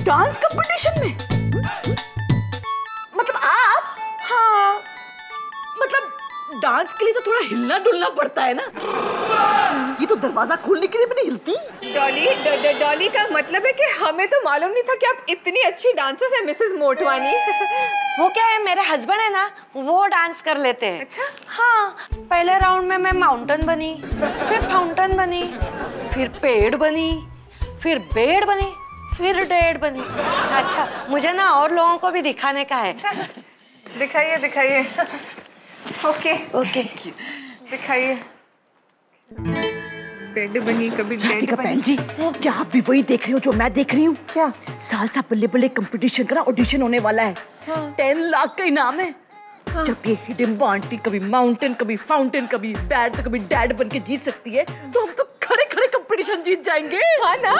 Dance competition में? मतलब आप? हाँ, मतलब डांस के लिए तो थोड़ा हिलना डुलना पड़ता है ना। ये तो दरवाजा खोलने के लिए भी नहीं हिलती। डॉली का मतलब है कि हमें तो मालूम नहीं था कि आप इतनी अच्छी डांसर है मिसेस मोटवानी। वो क्या है, मेरे हस्बैंड है ना, वो डांस कर लेते हैं। अच्छा? हाँ, पहले राउंड में मैं माउंटेन बनी, फिर फाउंटेन बनी, फिर पेड़ बनी, फिर बेड बनी, फिर डेड बनी। अच्छा, मुझे ना और लोगों को भी दिखाने का है। दिखाइए दिखाइए। ओके ओके, दिखाइए। बेड बनी, कभी डेड बनी। बहन जी, क्या आप भी वही देख रही हो जो मैं देख रही हूँ? क्या? सालसा बल्ले बल्ले कंपटीशन का ऑडिशन होने वाला है। 10 लाख का इनाम है। जब ये हिडिंबा आंटी कभी माउंटेन, कभी फाउंटेन, कभी बैड, कभी डैड बन के जीत सकती है, तो हम तो खड़े खड़े कंपटीशन जीत जाएंगे। हाँ ना?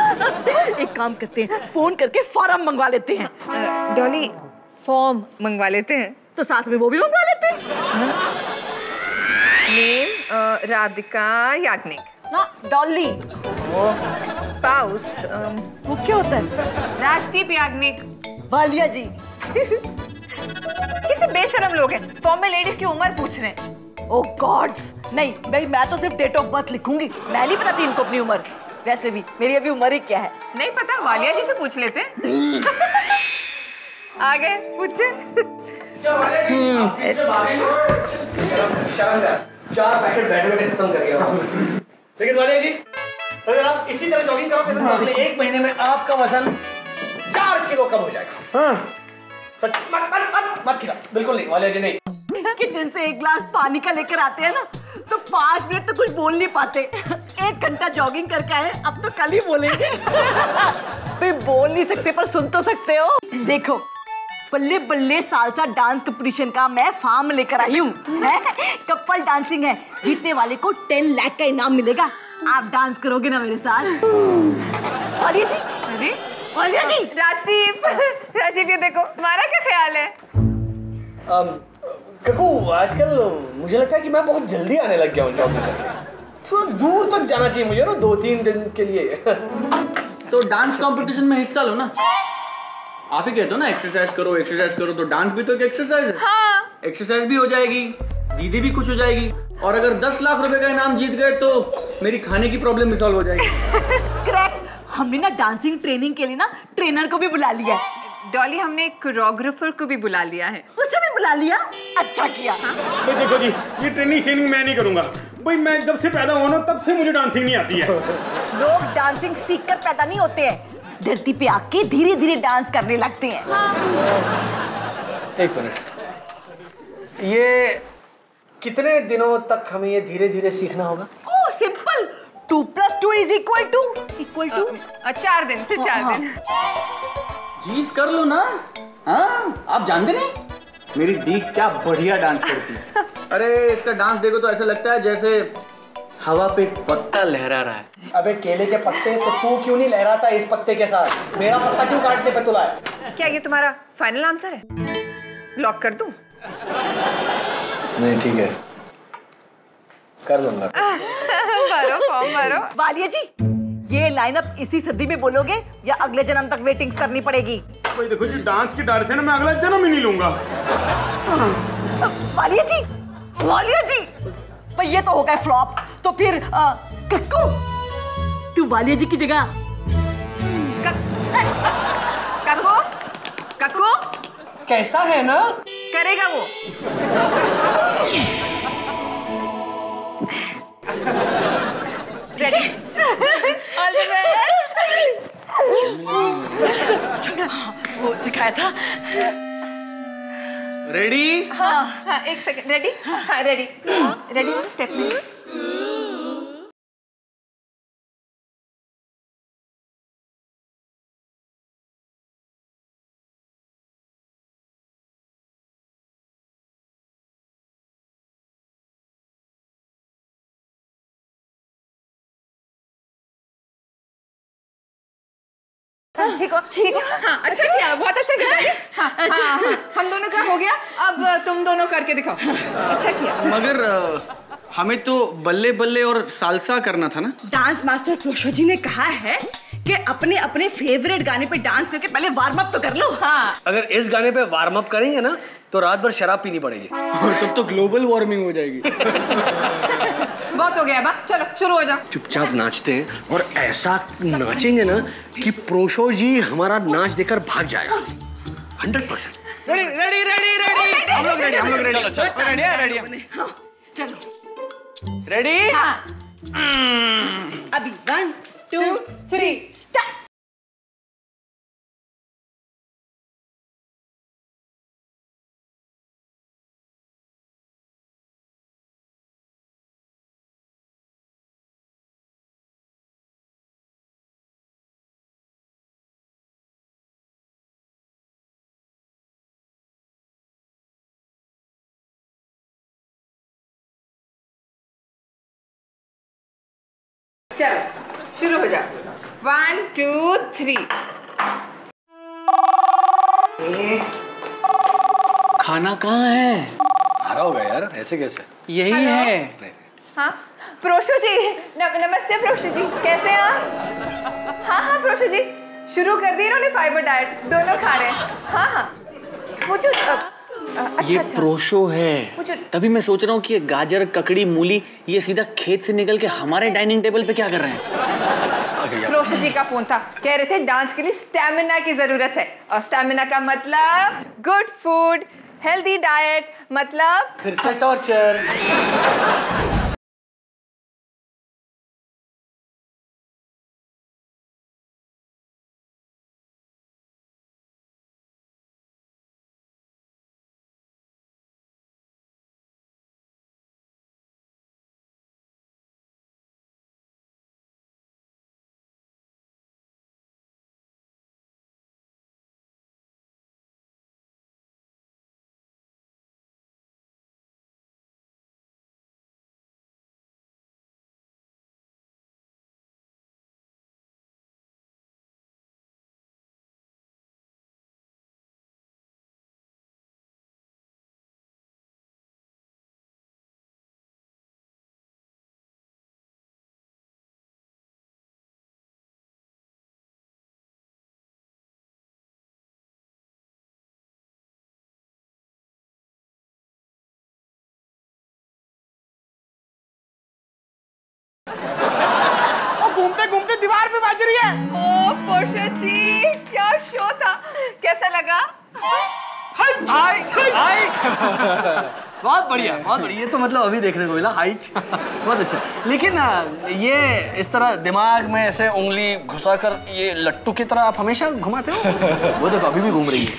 एक काम करते हैं, फोन करके फॉर्म मंगवा लेते हैं। डॉली, फॉर्म मंगवा लेते हैं तो साथ में वो भी मंगवा लेते हैं। नेम राधिका याग्निक। ना डॉली। पाउस वो क्या होता है? राजदीप याग्निक। वालिया जी। किसी बेशरम लोग हैं, फॉर्म में लेडीज की उम्र पूछ रहे हैं। ओह गॉड्स, नहीं भाई, मैं तो सिर्फ डेट ऑफ बर्थ लिखूंगी। मैं नहीं बताती इनको अपनी उम्र। वैसे भी मेरी अभी उम्र ही क्या है? नहीं पता, वालिया जी से पूछ लेते हैं। आगे पूछे। 4 पैकेट बैटरी खत्म कर गया। लेकिन वालिया जी, अगर आप इसी तरह जॉगिंग करोगे तो अगले 1 महीने में आपका वजन 4 किलो कम हो जाएगा। हाँ, सच मत खिला, बिल्कुल नहीं वालिया जी, नहीं। किचन से 1 गिलास पानी का लेकर आते हैं ना, तो 5 मिनट तो कुछ बोल नहीं पाते। 1 घंटा जॉगिंग करके आए, अब तो कल ही बोलेंगे। भाई बोल नहीं सकते पर सुन तो सकते हो। देखो, बल्ले बल्ले सालसा डांस कंपटीशन का मैं फॉर्म लेकर आई हूँ। कपल डांसिंग है, जीतने वाले को 10 लाख का इनाम मिलेगा। आप डांस करोगे ना मेरे साथ? वालिया जी, अरे वालिया जी। राजदीप ये देखो, तुम्हारा क्या ख्याल है? ककू, आजकल मुझे लगता है कि मैं बहुत जल्दी आने लग गया हूँ जॉगिंग करके। थोड़ा दूर तक जाना चाहिए मुझे ना, 2-3 दिन के लिए। तो डांस कंपटीशन में हिस्सा लो ना। आप ही कहते हो ना एक्सरसाइज करो, तो डांस भी तो एक एक्सरसाइज है। हाँ, एक्सरसाइज भी हो जाएगी, दीदी भी खुश हो जाएगी, और अगर 10 लाख रुपए का इनाम जीत गए तो मेरी खाने की प्रॉब्लम भी सॉल्व हो जाएगी। करेक्ट। हमने ना डांसिंग ट्रेनिंग के लिए ना ट्रेनर को भी बुला लिया है। डॉली, हमने एक कोरियोग्राफर को भी बुला लिया है। उसे भी बुला लिया? अच्छा किया। भाई देखो जी, ये ट्रेनिंग मैं नहीं करूंगा। भाई मैं जब से पैदा हुआ ना, तब से मुझे डांसिंग नहीं आती है। लोग डांसिंग सीखकर पैदा नहीं होते हैं, धरती पे आके धीरे धीरे डांस करने लगते हैं। एक मिनट, ये कितने दिनों तक हमें ये धीरे धीरे सीखना होगा? ओह सिंपल, 2 + 2 = 4 दिन, सिर्फ 4 दिन। चीज कर लो ना। हाँ, आप जानते नहीं मेरी दी क्या बढ़िया डांस करती है। अरे इसका डांस देखो तो ऐसा लगता है जैसे हवा पे पत्ता लहरा रहा है। अबे केले के पत्ते, तो तू क्यों नहीं लहराता इस पत्ते के साथ? मेरा पत्ता क्यों काटने पे तुला है? क्या ये तुम्हारा फाइनल आंसर है? लॉक कर दूं? नहीं, ठीक है, कर दूंगा। भरो फॉर्म भरो। वालिया जी, ये लाइनअप इसी सदी में बोलोगे या अगले जन्म तक वेटिंग करनी पड़ेगी? भाई देखो जी, डांस की डर से ना मैं अगला जन्म ही नहीं लूंगा। वालिया जी, वालिया जी, भाई ये तो हो गया फ्लॉप। तो फिर कक्कू, तू वालिया जी की जगह। कक्कू, कक्कू कैसा है ना? करेगा वो। रेडी? All the best. वो सिखाया था। रेडी? हाँ, 1 सेकंड। रेडी? हाँ, रेडी। रेडी हो? स्टेप में। ठीक हो? हाँ, अच्छा किया, बहुत अच्छा किया। हाँ, हाँ, हम दोनों का हो गया, अब तुम दोनों करके दिखाओ। अच्छा किया। मगर हमें तो बल्ले बल्ले और सालसा करना था ना। डांस मास्टर प्रोशो जी ने कहा है कि अपने अपने फेवरेट गाने पे डांस करके पहले वार्म अप तो कर लो। हाँ अगर इस गाने पे वार्म अप करेंगे ना तो रात भर शराब पीनी पड़ेगी। तब तो ग्लोबल वार्मिंग हो जाएगी। बहुत हो गया बा, चलो शुरू हो जाओ। चुपचाप नाचते हैं और ऐसा नाचेंगे ना कि प्रोशो जी हमारा नाच देखकर भाग जाएगा 100%। रेडी रेडी रेडी रेडी हम लोग रेडी चलो चलो रेडी है रेडी हाँ, चलो रेडी। हाँ अभी 1 2 2 3 स्टार्ट। चलो शुरू हो जाओ। 1 2 3। खाना कहाँ है? आ रहा होगा यार, ऐसे कैसे? यही हेलो? है। हाँ प्रोशो जी, नमस्ते प्रोशो जी, कैसे हैं आप? हाँ हाँ प्रोशो जी, शुरू कर दी इन्होंने फाइबर डाइट, दोनों खा रहे हैं। हाँ हाँ वो जो ये प्रोशो है। मुझे- तभी मैं सोच रहा हूँ कि ये गाजर, ककड़ी, मूली ये सीधा खेत से निकल के हमारे डाइनिंग टेबल पे क्या कर रहे हैं? प्रोशो जी का फोन था, कह रहे थे डांस के लिए स्टैमिना की जरूरत है, और स्टैमिना का मतलब गुड फूड, हेल्दी डाइट, मतलब फिर से टॉर्चर। घूमते घूमते दीवार पे बाज रही है। ओ प्रोशो जी क्या शो था, कैसा लगा? बहुत बढ़िया, बहुत बढ़िया। ये तो मतलब अभी देखने को मिला हाइच। बहुत अच्छा। लेकिन ये इस तरह दिमाग में ऐसे उंगली घुसाकर ये लट्टू की तरह आप हमेशा घुमाते हो? वो तो अभी भी घूम रही है।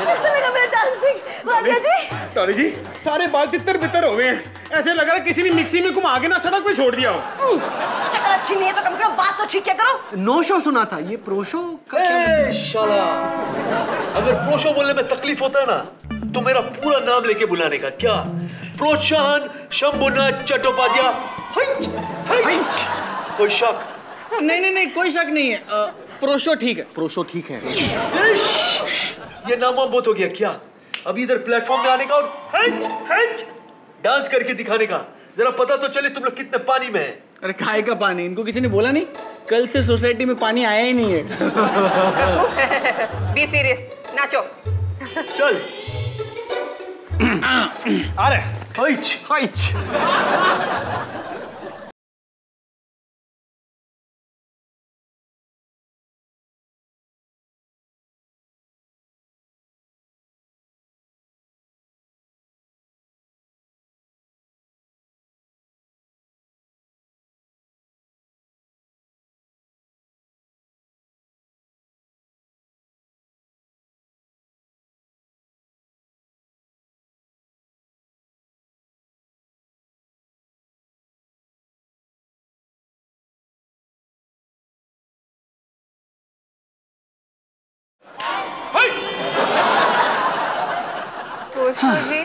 कैसा लगा मेरा डांसिंग वालिया जी? टॉली जी सारे बाल तितर बितर हो गए हैं, ऐसे लग रहा है किसी ने मिक्सी में घुमा के ना सड़क पे छोड़ दिया हो। शक्ल अच्छी नहीं है तो कम से कम बात तो ठीक क्या करो। नो शो सुना था, ये प्रोशो का ए शाला, अगर प्रोशो बोलने में तकलीफ होता है ना तो मेरा पूरा नाम लेके बुलाने का। क्या? प्रोत्साहन शंभुनाथ चट्टोपाध्याय। कोई शक? नहीं कोई शक नहीं है। प्रोशो ठीक है। प्रोशो ठीक है। ये नामा बहुत हो गया क्या? अभी इधर प्लेटफॉर्म में आने का और डांस करके दिखाने का। जरा पता तो चले तुम लोग कितने पानी में हैं। अरे खाए का पानी, इनको किसी ने बोला नहीं? कल से सोसाइटी में पानी आया ही नहीं है। बी सीरियस, नाचो। चल अरे हाइच हाइच। प्रोशो जी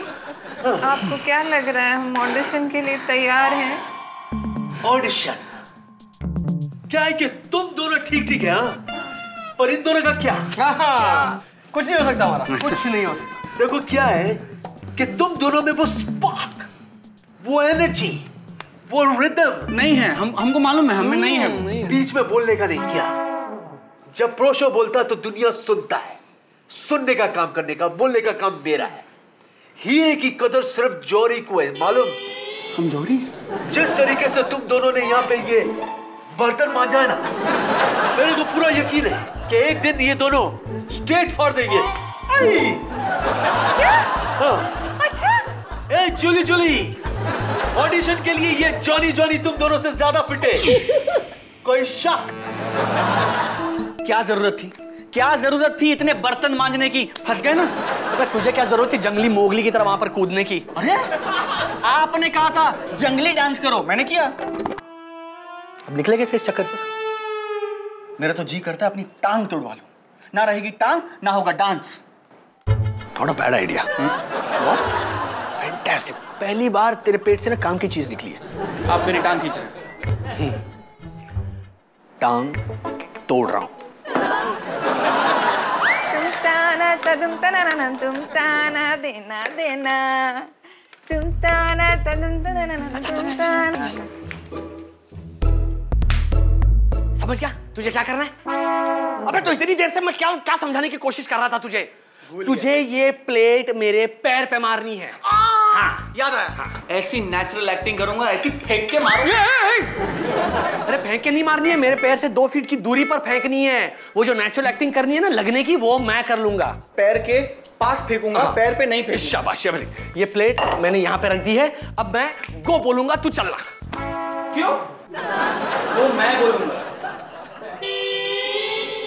आपको क्या लग रहा है, हम ऑडिशन के लिए तैयार हैं? ऑडिशन? क्या है कि तुम दोनों ठीक ठीक है, हाँ? पर इन दोनों का क्या? कुछ नहीं हो सकता हमारा, कुछ नहीं हो सकता। देखो क्या है कि तुम दोनों में वो स्पार्क, वो एनर्जी, वो रिदम नहीं है, हमको मालूम है, हमें नहीं है। बीच में बोलने का नहीं किया। जब प्रोशो बोलता तो दुनिया सुनता है। सुनने का काम करने का, बोलने का काम मेरा है। हीरे की कदर सिर्फ जौहरी को है, मालूम? हम जौहरी? जिस तरीके से तुम दोनों ने यहाँ पे ये बर्तन मांजा है ना, मेरे को पूरा यकीन है कि एक दिन ये दोनों स्टेज फाड़ देंगे। क्या? हाँ। अच्छा। ए जूली जूली, ऑडिशन के लिए ये जॉनी जॉनी तुम दोनों से ज्यादा फिटे। कोई शक? क्या जरूरत थी? क्या जरूरत थी इतने बर्तन मांजने की? फंस गए ना। अबे तुझे क्या जरूरत थी जंगली मोगली की तरह वहां पर कूदने की? अरे आपने कहा था जंगली डांस करो, मैंने किया। अब निकले कैसे इस चक्कर से? मेरा तो जी करता है अपनी टांग तोड़वा लूं। ना रहेगी टांग, ना होगा डांस। थोड़ा बैड आइडिया। फैंटास्टिक, पहली बार तेरे पेट से ना काम की चीज निकली है। आप मेरी टांग खींच रहे हैं। टांग तोड़ रहा हूं। तुम ताना देना देना, तुम ताना तुम ताना। समझ गया तुझे क्या करना है? अबे तो इतनी देर से मैं क्या समझाने की कोशिश कर रहा था तुझे? तुझे ये प्लेट मेरे पैर पे मारनी है। हाँ, याद आया। हाँ। ऐसी नेचुरल एक्टिंग करूंगा, ऐसी फेंक के मारूंगा। अरे फेंक के नहीं मारनी है, मेरे पैर से 2 फीट की दूरी पर फेंकनी है। वो जो नेचुरल एक्टिंग करनी है ना लगने की, वो मैं कर लूंगा। पैर के पास फेंकूंगा। हाँ। पैर पे नहीं फेंकूंगा। शाबाश शाबाश। ये प्लेट मैंने यहाँ पे रख दी है, अब मैं गो बोलूंगा, तू चलना। क्यों? वो मैं बोलूंगा।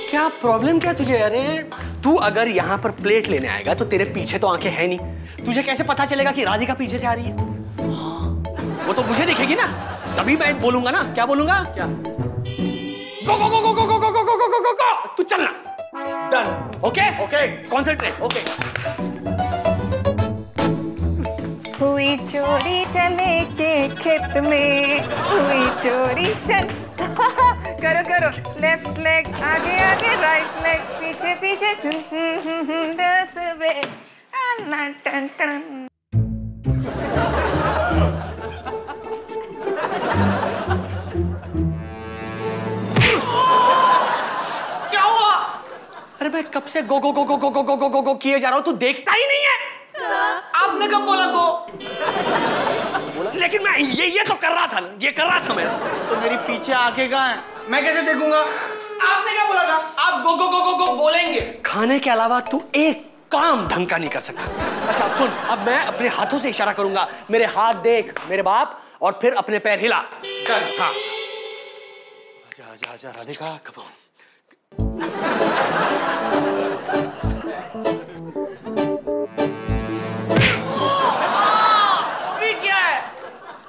क्या प्रॉब्लम क्या तुझे? अरे तू अगर यहाँ पर प्लेट लेने आएगा तो तेरे पीछे तो आंखें हैं नहीं, तुझे कैसे पता चलेगा कि राधिका पीछे से आ रही है? वो तो मुझे दिखेगी ना, तभी मैं बोलूंगा ना। क्या बोलूंगा? क्या? गो गो गो गो गो गो गो गो गो गो गो गो, तू चलना। Done. Okay okay, concentrate. Okay. हुई चोरी चने के खेत में, हुई चोरी चन। करो करो, लेफ्ट लेग आगे आगे, राइट लेग पीछे पीछे, 10 बेर टन टन। क्या हुआ? अरे मैं कब से गो गो गो गो गो गो गो गो गो गो किए जा रहा हूं, तू देखता ही नहीं है। आपने कब बोला गो? लेकिन मैं ये तो कर रहा था, ये कर रहा था मैं। तो मेरी पीछे आंखें कहाँ हैं? मैं कैसे देखूंगा? आपने क्या बोला था? आप गो गो गो गो गो बोलेंगे। खाने के अलावा तू एक काम ढंग का नहीं कर सकता। अच्छा अब सुन, अब मैं अपने हाथों से इशारा करूंगा। मेरे हाथ देख मेरे बाप, और फिर अपने पैर हिला। चल। हाँ। आजा आजा आजा राधिका, कम ऑन।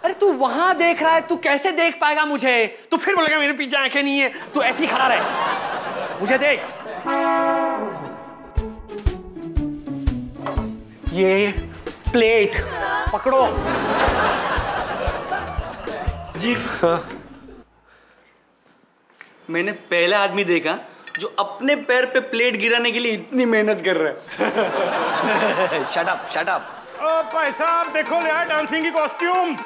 अरे तू वहां देख रहा है, तू कैसे देख पाएगा मुझे? तू फिर बोलेगा मेरे पीछे आंखें नहीं है। तू ऐसे ही खड़ा रहे, मुझे देख। ये प्लेट पकड़ो जी। हाँ। मैंने पहला आदमी देखा जो अपने पैर पे प्लेट गिराने के लिए इतनी मेहनत कर रहा है। Shut up shut up. भाई साहब देखो यार, डांसिंग की कॉस्ट्यूम।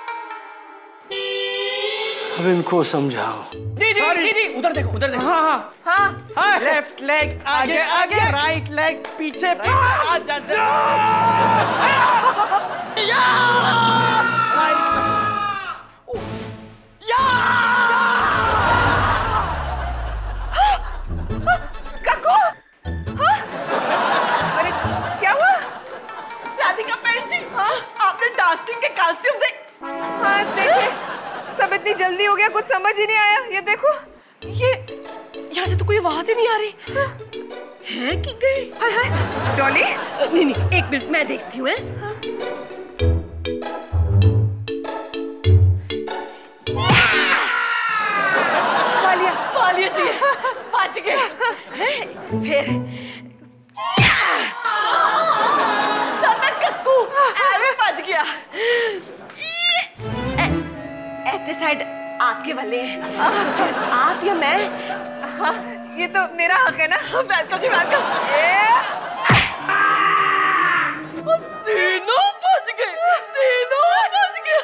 अब इनको समझाओ। दीदी दीदी उधर देखो, उधर देखो। हाँ हाँ हाँ। लेफ्ट लेग आगे आगे, राइट लेग पीछे पीछे। आजा काकू। हाँ? अरे क्या हुआ? राधिका बहन जी, आपने डांसिंग के कॉस्ट्यूम से। हाँ देखिए, सब इतनी जल्दी हो गया, कुछ समझ ही नहीं आया। ये देखो, ये यहाँ से तो कोई आवाज ही नहीं आ रही है कि गई? हाय हाय डॉली। नहीं नहीं, एक मिनट मैं देखती हूँ। पालिया जी बच गए। फिर सनक कक्कू ऐवे बच गया। ऐते साइड आपके वाले हैं। आप या मैं? हाँ, ये तो मेरा हक है ना। बैठ कर जी, बैठ कर। तीनों बच गए, तीनों बच गए।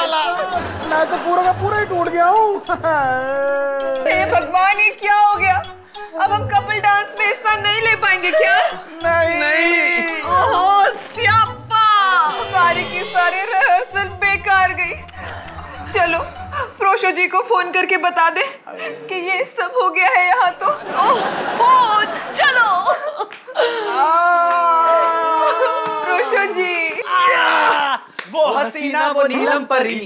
साला, मैं तो पूरा का पूरा ही टूट गया हूँ। हे भगवान, ये क्या हो गया? अब हम कपल डांस में हिस्सा नहीं ले पाएंगे क्या? नहीं। ओह स्यापा, सारी की सारी रिहर्सल बेकार गई। चलो प्रोशो जी को फोन करके बता दे कि ये सब हो गया है यहाँ तो। ओह चलो। प्रोशो जी, वो हसीना वो नीलम परी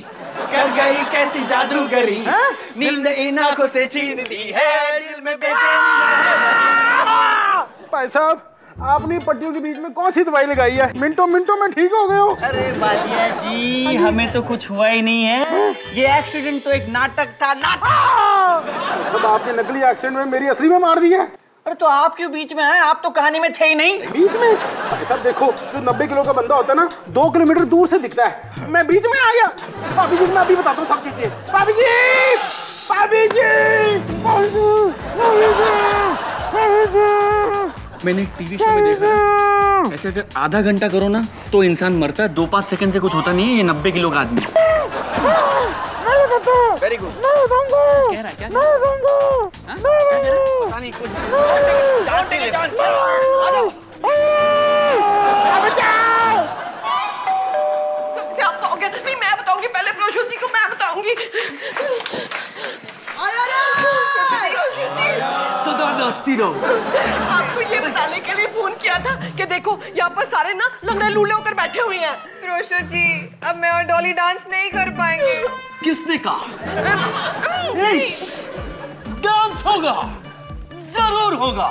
कर गई कैसी जादूगरी, नींद इन आंखों से छीन ली है, दिल में बेचैनी। भाई साहब, आपने पट्टियों के बीच में कौन सी दवाई लगाई है? मिनटों मिनटों में ठीक हो गए हो। अरे बालिया जी, हमें तो कुछ हुआ ही नहीं है, ये एक्सीडेंट तो एक नाटक था। नाटक मतलब आपने नकली एक्सीडेंट में मेरी असली में मार दी है। अरे तो आप क्यों बीच में हैं? आप तो कहानी में थे ही नहीं। बीच में? भाई साहब देखो, जो 90 किलो का बंदा होता है ना, 2 किलोमीटर दूर से दिखता है, मैं बीच में आ गया। भाभी जी, मैं अभी बताता हूँ सब चीजें। भाभी जी, भाभी जी, भाभी जी। मैंने एक टीवी शो में देखा है, ऐसे अगर आधा घंटा करो ना तो इंसान मरता है, 2-5 सेकंड से कुछ होता नहीं है। ये 90 किलो का आदमी। Very good. कह रहा है क्या? पता नहीं कुछ। स्यापा हो गया। नहीं, मैं बताऊंगी पहले प्रोशो जी को, मैं बताऊंगी। सदा नाचती रहो। आपको ये बताने के लिए फोन किया था कि देखो यहाँ पर सारे ना लंगड़े लूले होकर बैठे हुए हैं। प्रोशो जी, अब मैं और डॉली डांस नहीं कर पाएंगे। किसने कहा? डांस होगा, जरूर होगा,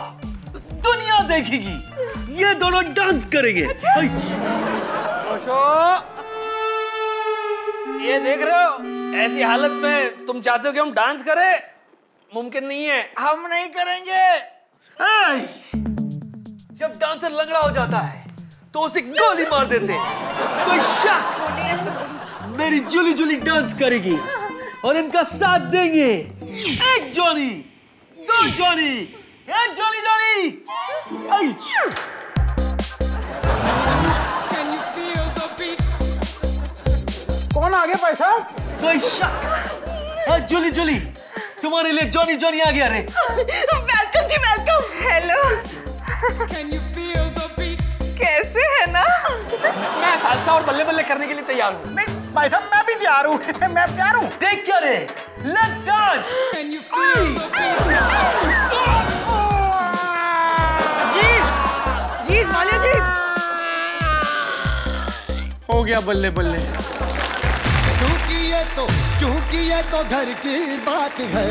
दुनिया देखेगी, ये दोनों डांस करेंगे। ये देख रहे हो, ऐसी हालत में तुम चाहते हो कि हम डांस करें? मुमकिन नहीं है। हम नहीं करेंगे। जब डांसर लंगड़ा हो जाता है तो उसे गोली मार देते हैं। कोई शक? मेरी जुली जुली डांस करेगी और इनका साथ देंगे। एक जॉनी, 2 जॉनी, एक जॉनी जॉनी। कौन आ गया भाई साहब? कोई शक? जुली जुली, तुम्हारे लिए जॉनी जॉनी आ गया रे। वेलकम जी, वेलकम। हेलो, कैसे है ना? मैं सालसा और बल्ले बल्ले करने के लिए तैयार हूँ। नहीं भाई साहब, मैं भी तैयार हूँ। मैं तैयार हूँ। देख क्या रे, लेट्स डांस। जी मालिया जी। हो गया बल्ले बल्ले। क्योंकि ये तो घर की बात है।